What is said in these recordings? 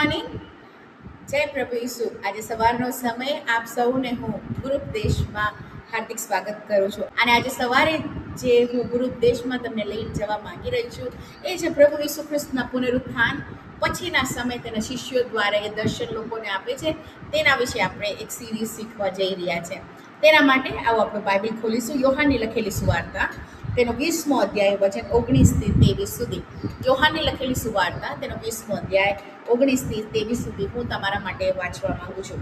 Morning. જય પ્રભુ ઈસુ. આજે સવારનો સમય આપ સૌને હું ગુરુ દેશમાં હાર્દિક સ્વાગત કરું છું. અને આજે સવારે જે હું ગુરુ દેશમાં તમને લઈને જવા માંગી રહી છું એ છે પ્રભુ ઈસુ ખ્રિસ્તના પુનરુત્થાન પછીના સમય તેના શિષ્યો દ્વારા એ દર્શન લોકોને આપે છે, તેના વિશે આપણે એક સિરીઝ શીખવા જઈ રહ્યા છે. તેના માટે આવો આપણે બાઇબલ ખોલીશું. યોહાનની લખેલી સુવાર્તા તેનો 20મો અધ્યાય વચન 19 થી 23 સુધી. યોહાનની લખેલી સુવાર્તા તેનો 20મો અધ્યાય 19 થી 23 સુધી હું તમારા માટે વાંચવા માંગુ છું.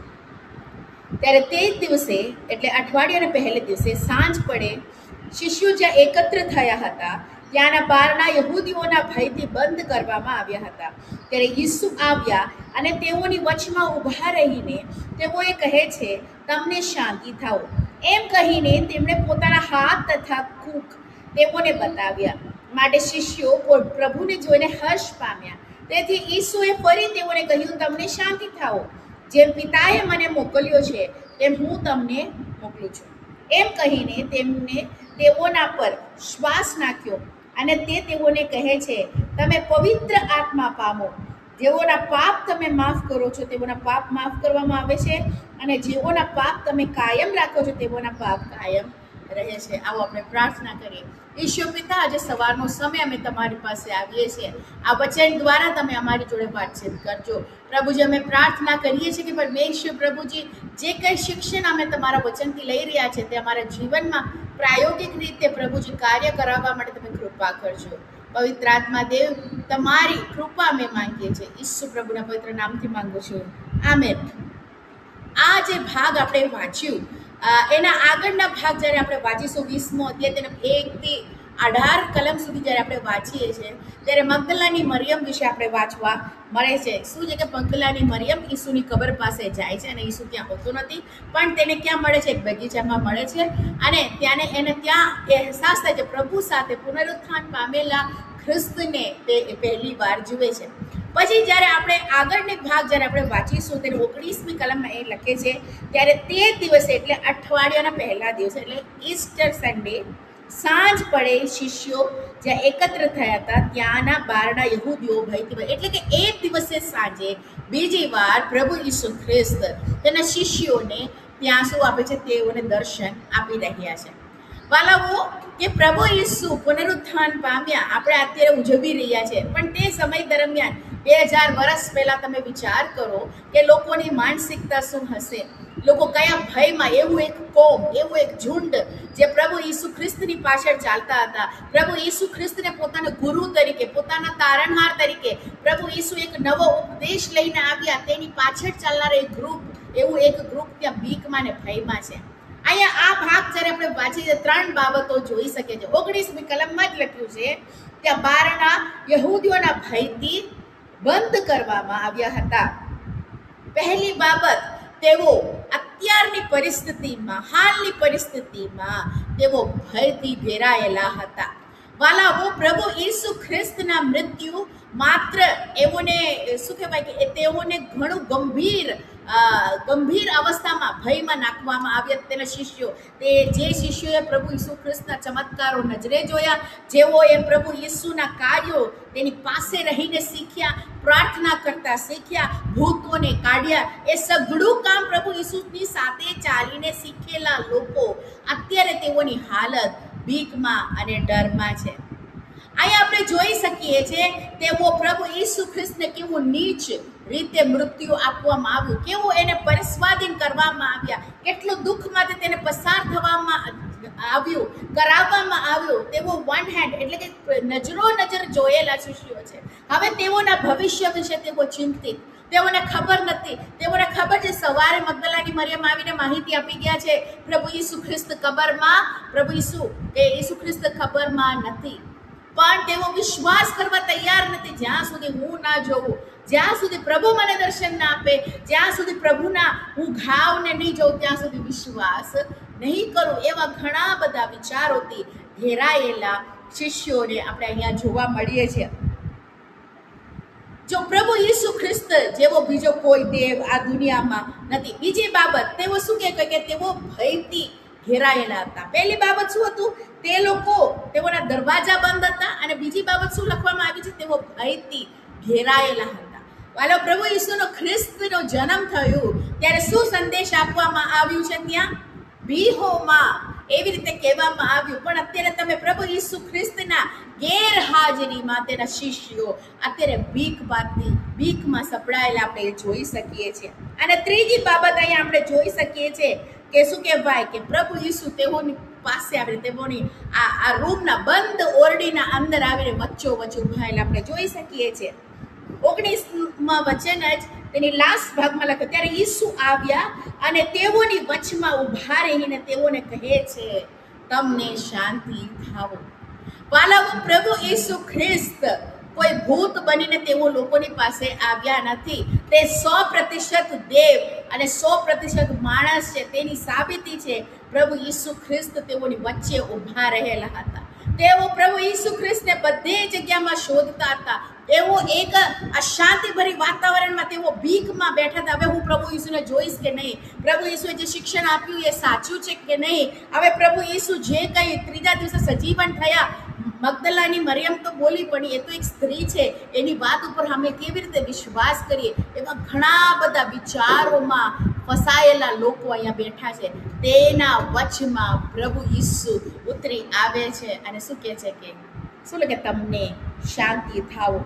ત્યારે તે જ દિવસે એટલે અઠવાડિયાના પહેલે દિવસે સાંજ પડે શિષ્યો જ્યાં એકત્ર થયા હતા ત્યાંના બારણા યહૂદીઓના ભયથી બંધ કરવામાં આવ્યા હતા. ત્યારે ઈસુ આવ્યા અને તેઓની વચમાં ઊભા રહીને તેઓએ કહે છે, તમને શાંતિ થાઓ. એમ કહીને તેમણે પોતાના હાથ તથા કૂખ તેઓને બતાવ્યા. માટે શિષ્યો પ્રભુને જોઈને હર્ષ પામ્યા. તેથી ઈસુએ ફરી તેઓને કહ્યું, તમને શાંતિ થાઓ. જેમ પિતાએ મને મોકલ્યો છે તેમ હું તમને મોકલું છું. એમ કહીને તેમને તેઓના પર શ્વાસ નાખ્યો અને તે તેઓને કહે છે, તમે પવિત્ર આત્મા પામો. જેઓના પાપ તમે માફ કરો છો તેઓના પાપ માફ કરવામાં આવે છે, અને જેઓના પાપ તમે કાયમ રાખો છો તેઓના પાપ કાયમ રહે છે. આવો આપણે પ્રાર્થના કરીએ. ઈશ્વર પિતા, આજે સવારનો સમય અમે તમારી પાસે આવીએ છીએ. આ વચન દ્વારા તમે અમારી જોડે વાતચીત કરજો. પ્રભુજી, અમે પ્રાર્થના કરીએ છીએ કે પરમેશ્વર પ્રભુજી, જે કંઈ શિક્ષણ અમે તમારા વચનથી લઈ રહ્યા છે તે અમારા જીવનમાં પ્રાયોગિક રીતે પ્રભુજી કાર્ય કરાવવા માટે તમે કૃપા કરજો. પવિત્ર આત્મા દેવ, તમારી કૃપા અમે માંગીએ છીએ. ઈસુ પ્રભુના પવિત્ર નામથી માંગુ છું, આમેન. આ જે ભાગ આપણે વાંચ્યું એના આગળના ભાગ જ્યારે આપણે વાંચીશું 20મો અધ્યાય તેના 1 થી 18 કલમ સુધી જ્યારે આપણે વાંચીએ છીએ ત્યારે મગદલાની મરિયમ વિશે આપણે વાંચવા મળે છે. શું છે કે મગદલાની મરિયમ ઈસુની કબર પાસે જાય છે અને ઈસુ ત્યાં હોતો નથી, પણ તેને ક્યાં મળે છે? એક બગીચામાં મળે છે. અને એને ત્યાં અહેસાસ થાય છે પ્રભુ સાથે પુનરુત્થાન પામેલા ખ્રિસ્તને તે પહેલી વાર જુએ છે. પછી જ્યારે આપણે આગળની ભાગ જ્યારે આપણે વાંચીશું તેને 19મી કલમમાં એ લખે છે, ત્યારે તે દિવસે એટલે અઠવાડિયાના પહેલા દિવસે એટલે ઈસ્ટર સન્ડે સાંજ પડે શિષ્યો જ્યાં એકત્ર થયા હતા ત્યાંના બારણા યહૂદીઓ ભયથી, એટલે કે એ દિવસે સાંજે બીજી વાર પ્રભુ ઈસુ ખ્રિસ્ત તેના શિષ્યોને ત્યાં શું આપે છે? તેઓને દર્શન આપી રહ્યા છે. વાલાઓ, કે પ્રભુ ઈસુ પુનરુત્થાન પામ્યા આપણે અત્યારે ઉજવી રહ્યા છે, પણ તે સમય દરમિયાન 2000 વર્ષ પહેલા તમે વિચાર કરો કે લોકોની માનસિકતા શું હશે. લોકો કયા ભયમાં, એવું એક કોમ, એવું એક ઝુંડ જે પ્રભુ ઈસુ ખ્રિસ્તની પાછળ ચાલતા હતા, પ્રભુ ઈસુ ખ્રિસ્તને પોતાના ગુરુ તરીકે, પોતાના તારણહાર તરીકે પ્રભુ ઈસુ એક નવો ઉપદેશ લઈને આવ્યા, તેની પાછળ ચાલનાર એક ગ્રુપ, એવું એક ગ્રુપ ત્યાં બીકમાં ને ભયમાં છે. અહીંયા આ ભાગ જ્યારે આપણે વાંચીએ 3 બાબતો જોઈ શકીએ છીએ. 19મી કલમમાં જ લખ્યું છે, ત્યાં બારણા યહૂદીઓના ભયથી બંધ કરવામાં આવ્યા હતા. પહેલી બાબત, તેઓ અત્યારની પરિસ્થિતિમાં, હાલની પરિસ્થિતિમાં તેઓ ભયથી ઘેરાયેલા હતા. વાલાઓ, પ્રભુ ઈસુ ખ્રિસ્તના મૃત્યુ માત્ર એઓને શું કહેવાય કે તેઓને ઘણું ગંભીર અવસ્થામાં ભયમાં નાખવામાં આવ્યા. તેના શિષ્યો, તે જે શિષ્યોએ પ્રભુ ઈસુ ખ્રિસ્તના ચમત્કારો નજરે જોયા, જેઓએ પ્રભુ ઈસુના કાર્યો તેની પાસે રહીને શીખ્યા, પ્રાર્થના કરતા શીખ્યા, ભૂતોને કાઢ્યા, એ સઘળું કામ પ્રભુ ઈસુની સાથે ચાલીને શીખેલા લોકો અત્યારે તેઓની હાલત બીકમાં અને ડરમાં છે. અહીંયા આપણે જોઈ શકીએ છીએ તેઓ પ્રભુ ઈસુ ખ્રિસ્તને કેવું નીચ રીતે મૃત્યુ આપવામાં આવ્યું, કેવું એને પરિસ્વાધીન કરવામાં આવ્યા, કેટલું દુઃખમાંથી તેને પસાર થવામાં આવ્યું, કરાવવામાં આવ્યું. તેઓ વન હેન્ડ એટલે કે નજર જોયેલા શિષ્યો છે. હવે તેઓના ભવિષ્ય વિશે તેઓ ચિંતિત, તેઓને ખબર નથી. તેઓને ખબર છે સવારે મગદલાની મરિયમ આવીને માહિતી આપી ગયા છે પ્રભુ ઈસુ ખ્રિસ્ત કબરમાં, પ્રભુ ઈસુ ખ્રિસ્ત ખબરમાં નથી, પણ તેઓ વિશ્વાસ કરવા તૈયાર નથી. જ્યાં સુધી હું ના જોઉં, જ્યાં સુધી પ્રભુ મને દર્શન ના આપે, જ્યાં સુધી પ્રભુના હું ઘાવને નહીં જોઉં, ત્યાં સુધી વિશ્વાસ નહીં કરું. એવા ઘણા બધા વિચારોથી ઘેરાયેલા શિષ્યોને આપણે અહીંયા જોવા મળીએ છીએ. જો પ્રભુ ઈસુ ખ્રિસ્ત જેવો બીજો કોઈ દેવ આ દુનિયામાં નથી. બીજી બાબત, તેઓ શું કહે કે તેઓ ભયથી ઘેરાયેલા હતા. પહેલી બાબત શું હતું? તેઓના દરવાજા બંધ હતા. અને બીજી બાબત શું લખવામાં આવી છે? તેઓ ભયથી ઘેરાયેલા હતા. વાલો પ્રભુ ઈસુનો ખ્રિસ્તનો જન્મ થયો ત્યારે શું સંદેશ આપવામાં આવ્યું છે? ત્યાં બીહોમાં એવી રીતે કહેવામાં આવ્યું. પણ અત્યારે તમે પ્રભુ ઈસુ ખ્રિસ્તના ગેરહાજરીમાં તેના શિષ્યો અત્યારે ભીખમાં સપડાયેલા આપણે જોઈ શકીએ છીએ. અને ત્રીજી બાબત અહીંયા આપણે જોઈ શકીએ છીએ કે શું કહેવાય કે પ્રભુ ઈસુ તેઓની પાસે આવીને તેઓની આ રૂમના બંધ ઓરડીના અંદર આવીને વચ્ચોવચ્ચ ઉભાયેલા આપણે જોઈ શકીએ છીએ. 19માં વચન જ તેની લાસ્ટ ભાગમાં લખ્યું, ત્યારે ઈસુ આવ્યા અને તેઓની વચમાં ઊભા રહીને તેઓને કહે છે, તમને શાંતિ થાવ. વાલાઓ, પ્રભુ ઈસુ ખ્રિસ્ત કોઈ ભૂત બનીને તેઓ લોકોની પાસે આવ્યા નથી. તે 100% દેવ અને 100% માણસ છે. તેની સાબિતી છે પ્રભુ ઈસુ ખ્રિસ્ત તેઓની વચ્ચે ઊભા રહેલા હતા. તેઓ પ્રભુ ઈસુ ખ્રિસ્તને બધી જગ્યામાં શોધતા હતા. તેઓ એક અશાંતિભરી વાતાવરણમાં તેઓ ભીખમાં બેઠા હતા. હવે હું પ્રભુ ઈસુને જોઈશ કે નહીં? પ્રભુ ઈસુએ જે શિક્ષણ આપ્યું એ સાચું છે કે નહીં? હવે પ્રભુ ઈસુ જે કંઈ ત્રીજા દિવસે સજીવન થયા, મગદલાની મરિયમ તો બોલી, પણ એ તો એક સ્ત્રી છે, એની વાત ઉપર અમે કેવી રીતે વિશ્વાસ કરીએ? એવા ઘણા બધા વિચારોમાં ફસાયેલા લોકો અહીંયા બેઠા છે. તેના વચમાં પ્રભુ ઈસુ ઉતરી આવે છે અને શું કહે છે કે શું લખે? તમને શાંતિ થાવ.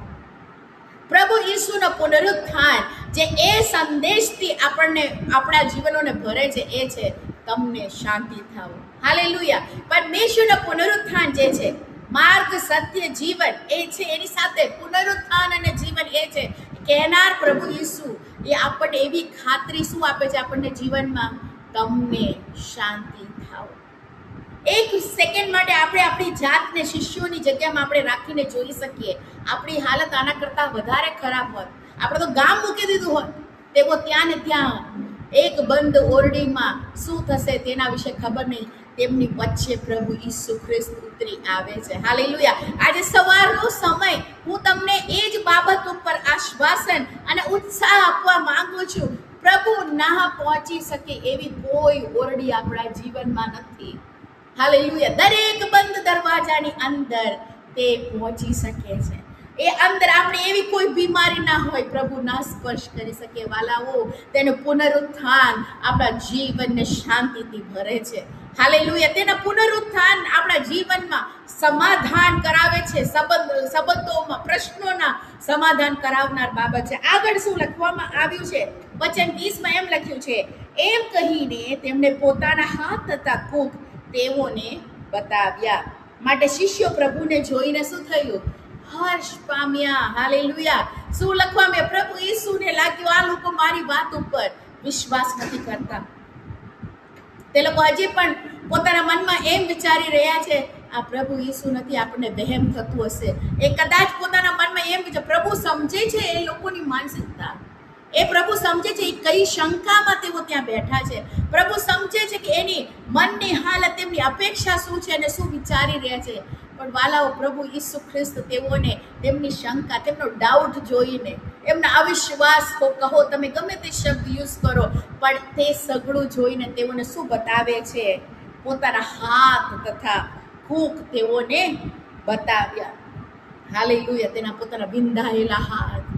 પ્રભુ ઈસુનો પુનરુત્થાન જે એ સંદેશથી આપણને આપણા જીવનોને ભરે છે એ છે તમને શાંતિ થાવ. હાલેલુયા. પરમેશ્વરનો પુનરુત્થાન જે છે, માર્ગ, સત્ય, જીવન એ છે. એની સાથે પુનરુત્થાન અને જીવન એ છે. કહેનાર પ્રભુ ઈસુ એ આપણને એવી ખાતરી શું આપે છે આપણને જીવનમાં? તમને શાંતિ થાવ. એક સેકન્ડ માટે આપણે આપણી જાતને શિષ્યોની જગ્યામાં આપણે રાખીને જોઈ શકીએ. આપણી હાલત આના કરતાં વધારે ખરાબ હોત. આપણે તો ગામ મૂકી દીધું હોત. તેઓ ત્યાં ને ત્યાં એક બંધ ઓરડીમાં શું થશે તેના વિશે ખબર નહીં. તેમની વચ્ચે પ્રભુ ઈસુ ખ્રિસ્ત ઉતરી આવે છે. હાલેલુયા. આજે સવારનો સમય હું તમને એ જ બાબત ઉપર આશ્વાસન અને ઉત્સાહ આપવા માંગુ છું. પ્રભુ ના પહોંચી શકે એવી કોઈ ઓરડી આપણા જીવનમાં નથી. હાલેલુયા. દરેક બંધ દરવાજાની અંદર તે પહોંચી શકે છે. એ અંદર આપણે એવી કોઈ બીમારી ના હોય પ્રભુ ના સ્પર્શ કરી શકે. વાલાઓ, તેનું પુનરુત્થાન આપણા જીવનને શાંતિથી ભરે છે. હાલેલુયા. તેના પુનરુત્થાન આપણા જીવનમાં સમાધાન કરાવે છે. સંબંધોમાં પ્રશ્નોના સમાધાન કરાવનાર બાબત છે. આગળ શું લખવામાં આવ્યું છે? વચન 20માં એમ લખ્યું છે, એમ કહીને તેમણે પોતાના હાથ તથા કૂખ તેઓને બતાવ્યા. માટે શિષ્યો પ્રભુને જોઈને શું થયું? હર્ષ પામ્યા. હાલેલુયા. શું લખવામાં? પ્રભુ ઈસુને લાગ્યું આ લોકો મારી વાત ઉપર વિશ્વાસ નથી કરતા. તે લોકો હજી પણ પોતાના મનમાં એમ વિચારી રહ્યા છે, આ પ્રભુ ઈસુ નથી, આપણને વહેમ થતું હશે. એ કદાચ પોતાના મનમાં એમ વિચાર, પ્રભુ સમજે છે એ લોકોની માનસિકતા. એ પ્રભુ સમજે છે એ કઈ શંકામાં તેઓ ત્યાં બેઠા છે. પ્રભુ સમજે છે કે એની મનની હાલત, તેમની અપેક્ષા શું છે અને શું વિચારી રહ્યા છે. પણ વાલાઓ, પ્રભુ ઈસુ ખ્રિસ્ત તેઓને તેમની શંકા, તેમનો ડાઉટ જોઈને, એમના અવિશ્વાસ કહો, તમે ગમે તે શબ્દ યુઝ કરો, પણ તે સગળું જોઈને તેઓને શું બતાવે છે? પોતાના હાથ તથા કૂખ તેઓને બતાવ્યા. હાલેલુયા. તેના પોતાના વિંધાયેલા હાથ,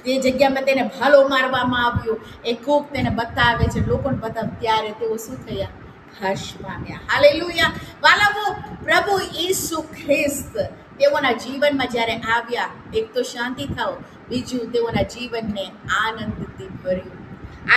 જે જગ્યામાં તેને ભાલો મારવામાં આવ્યો, એ કૂખ તેને બતાવે છે. લોકોને બતાવે ત્યારે તેઓ શું થયા? હર્ષ પામ્યા. હાલેલુયા. વાલાઓ, પ્રભુ ઈસુ ખ્રિસ્ત તેઓના જીવનમાં જ્યારે આવ્યા, એક તો શાંતિ થાવ, બીજું તેઓના જીવનને આનંદથી ભર્યું.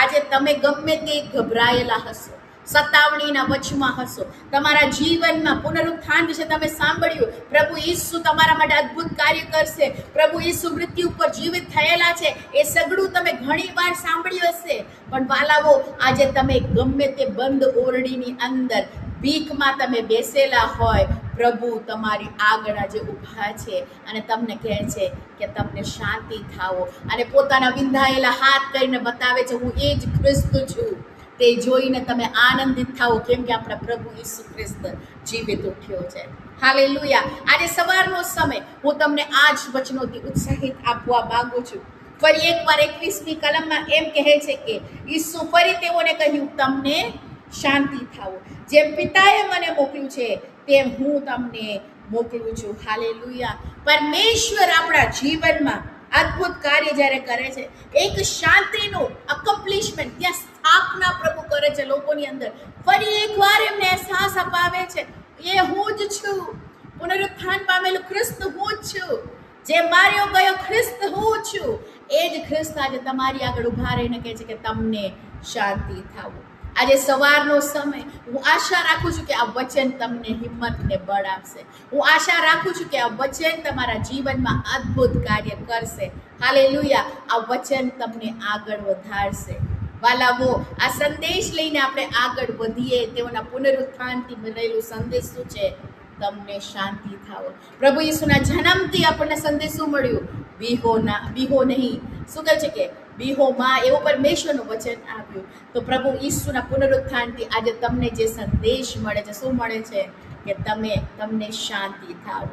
આજે તમે ગમે તે ગભરાયેલા હશો, સતાવણીના વચમાં હશો, તમારા જીવનમાં પુનરુત્થાન વિશે તમે સાંભળ્યું, પ્રભુ ઈસુ તમારા માટે અદ્ભુત કાર્ય કરશે, પ્રભુ ઈસુ મૃત્યુ ઉપર જીવિત થયેલા છે, એ સગળું તમે ઘણી વાર સાંભળ્યું હશે. પણ વાલાઓ, આજે તમે ગમે તે બંધ ઓરડીની અંદર ભીખમાં તમે બેસેલા હોય, પ્રભુ તમારી આગળ આજે ઊભા છે અને તમને કહે છે કે તમને શાંતિ થાવો, અને પોતાના વિંધાયેલા હાથ કરીને બતાવે છે, હું એ જ ખ્રિસ્ત છું. તે જોઈને તમે આનંદિત થાઓ, કેમ કે આપણા પ્રભુ ઈસુ ખ્રિસ્ત જીવિત ઉઠ્યો છે. હાલેલુયા. આજે સવારનો સમય હું તમને આ જ વચનોથી ઉત્સાહિત આપવા માંગુ છું. ફરી એકવાર 21મી કલમમાં એમ કહે છે કે ઈસુ ફરી તેઓને કહ્યું, તમને શાંતિ થાવો. જેમ પિતાએ મને મોકલ્યું છે તેમ હું તમને મોકલું છું. હાલેલુયા. પરમેશ્વર આપણા જીવનમાં અદ્ભુત કાર્ય જ્યારે કરે છે, એક શાંતિનું અકમ્પ્લિશમેન્ટ, ત્યાં સ્થાપના પ્રભુ કરે છે લોકોની અંદર. ફરી એકવાર એમને અહેસાસ અપાવે છે, એ હું જ છું, પુનરુત્થાન પામેલું ખ્રિસ્ત હું જ છું, જે માર્યો ગયો ખ્રિસ્ત હું છું. એ જ ખ્રિસ્ત આજે તમારી આગળ ઊભા રહીને કહે છે કે તમને શાંતિ થાવું. આજે સવારનો સમય, હું આશા રાખું છું કે આ વચન તમને હિંમત ને બળ આપશે. હું આશા રાખું છું કે આ વચન તમારા જીવનમાં અદ્ભુત કાર્ય કરશે. હાલેલુયા. આ વચન તમને આગળ વધારશે. વાલાઓ, આ સંદેશ લઈને આપણે આગળ વધીએ. તેઓના પુનરુત્થાનથી મળેલું સંદેશ શું છે? તમને શાંતિ થાવ. પ્રભુ ઈસુના જન્મથી આપણને સંદેશ શું મળ્યું? બીહો નહીં. શું કહે છે કે બીહોમાં, એવું પરમેશ્વરનું વચન આવ્યું. તો પ્રભુ ઈસુના પુનરુત્થાનથી આજે તમને જે સંદેશ મળે છે, શું મળે છે? કે તમને શાંતિ થાવ.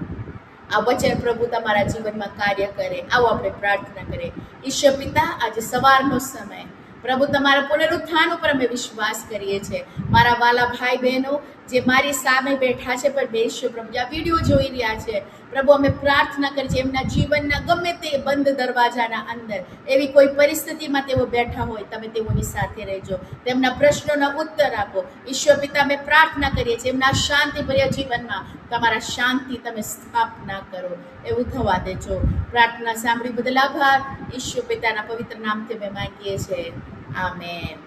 આ વચન પ્રભુ તમારા જીવનમાં કાર્ય કરે. આવો આપણે પ્રાર્થના કરીએ. ઈશ્વર પિતા, આજે સવારનો સમય પ્રભુ તમારા પુનરુત્થાન ઉપર અમે વિશ્વાસ કરીએ છીએ. મારા વાલા ભાઈ બહેનો જે મારી સામે બેઠા છે, પણ બેસ્યો પ્રભુ આ વિડીયો જોઈ રહ્યા છે, પ્રભુ અમે પ્રાર્થના કરીએ છીએ એમના જીવનના ગમે તે બંધ દરવાજાના અંદર એવી કોઈ પરિસ્થિતિમાં તેઓ બેઠા હોય, તમે તેઓની સાથે રહેજો, તેમના પ્રશ્નોના ઉત્તર આપો. ઈશ્વર પિતા, અમે પ્રાર્થના કરીએ છીએ એમના શાંતિભર્યા જીવનમાં તમારા શાંતિ તમે સ્થાપના કરો, એવું થવા દેજો. પ્રાર્થના સાંભળી બદલ આભાર. ઈશ્વર પિતાના પવિત્ર નામથી અમે માંગીએ છીએ. આમેન.